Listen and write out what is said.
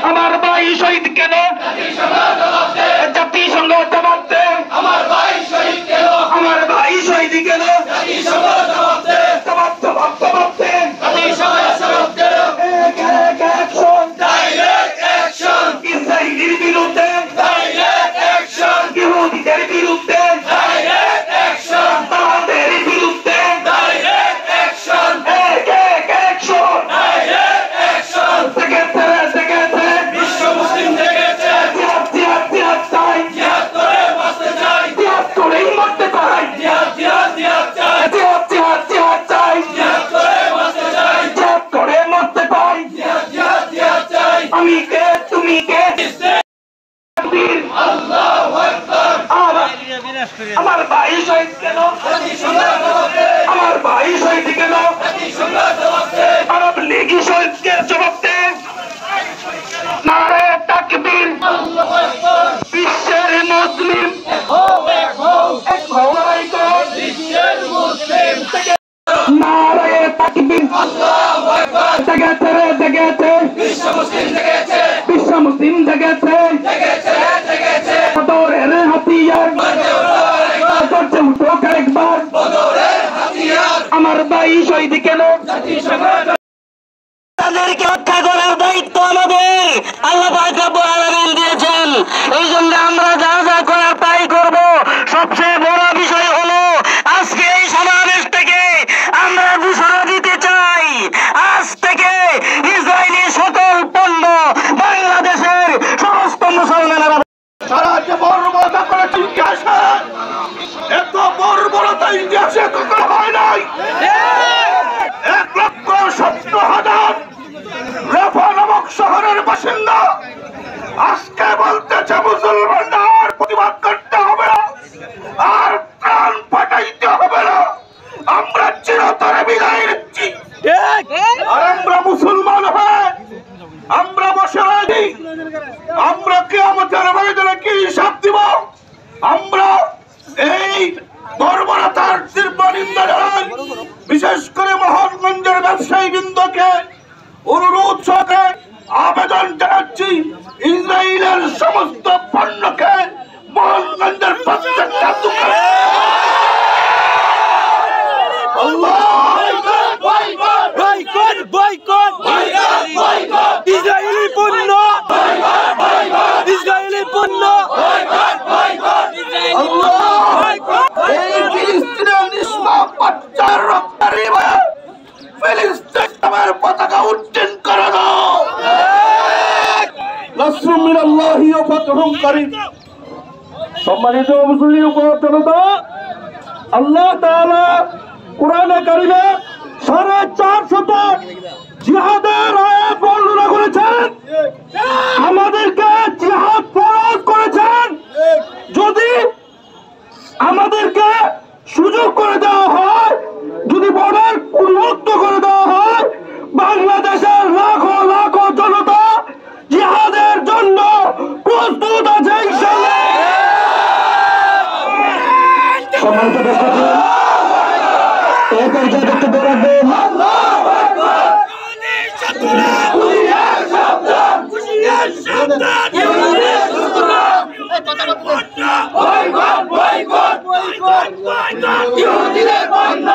আমার ভাই শহীদ কেন? জাতিসংঘ জবাব দে। আমার ভাই শহীদ কেন? আমার ভাই শহীদ কেন? জবাব জবাব জবাব দে। ইসরায়েলের বিরুদ্ধে ইহুদিদের বিরুদ্ধে তাদের বিরুদ্ধে বিশ্ব মুসলিম জেগেছে। জিহাদ করেই মরতে চাই। জিহাদ করে মরতে চাই। আমি কে তুমি কে? আমার ভাই শহীদ কেন? আমার ভাই শহীদ কেন? আরব লীগী শহীদকে জবাব দে। নারে তাকবীর। বিশ্বের মুসলিম নারে তাকবীর। জেগেছে বিশ্ব মুসলিম জেগেছে। বদরের হাতিয়ার করছে উঠো একবার। আমার ভাই শহীদ কেন? তাদেরকে রক্ষা করার দায়িত্ব আমাদের আল্লাহ পাক রব্বুল আলামিন দিয়েছেন। এই জন্য আমরা যা যা করার তাই করব। সবচেয়ে বড় বিষয় হলো আজকে এই সমাবেশ থেকে আমরা ঘোষণা দিতে চাই, আজ থেকে ইসরায়েলি সকল পণ্য বাংলাদেশের সমস্ত মুসলমানেরা সারা যে বর্বরতা করেছে ইতিহাসে, এত বর্বরতা ইতিহাসে কখনো হয় নাই। 1,70,000 রেফা নামক শহরের বাসিন্দা আজকে বলতেছে মুসলমানরা আর প্রতিবাদ করতে হবে না, আর প্রাণ পাঠাইতে হবে না, আমরা চিরতরে বিদায় নিচ্ছি। আর আমরা মুসলমান হয়ে আমরা বসে আছি, আমরা কিয়ামতের ময়দানে কি হিসাব দিব? আমরা এই বর্বরতার তীব্র নিন্দা জানাই। বিশেষ করে মোহনগঞ্জের ব্যবসায়ী বৃন্দকে অনুরোধ সহকারে আবেদন জানাচ্ছি, ইসরায়েলের সমস্ত পণ্যকে মোহনগঞ্জের প্রত্যেকটা দোকানে ইসরায়েলি পণ্য এই ফিলিস্তিনের নিষ্পাপ বাচ্চার রক্তের বিনিময়ে ফিলিস্তিনের পতাকা উড্ডীন করে দাও। নাসরুম মিনাল্লাহি ওয়া ফাতহুম কারীম। সম্মানিত মুসলিম জনতা, আল্লাহ তাআলা কোরআনে কারিমে 450 জিহাদের আয়াত বর্ণনা করেছেন। আমাদেরকে জিহাদ ফরজ করেছেন। যদি আমাদেরকে সুযোগ করে দেওয়া হয়, যদি বর্ডার উন্মুক্ত করে দেওয়া হয়, বাংলাদেশের লাখো লাখো জনতা জিহাদের জন্য প্রস্তুত আছে ইনশাআল্লাহ। সম্মানিত দর্শক, এই পর্যায়ে বক্তব্য রাখবেন ইহুদিদের পণ্য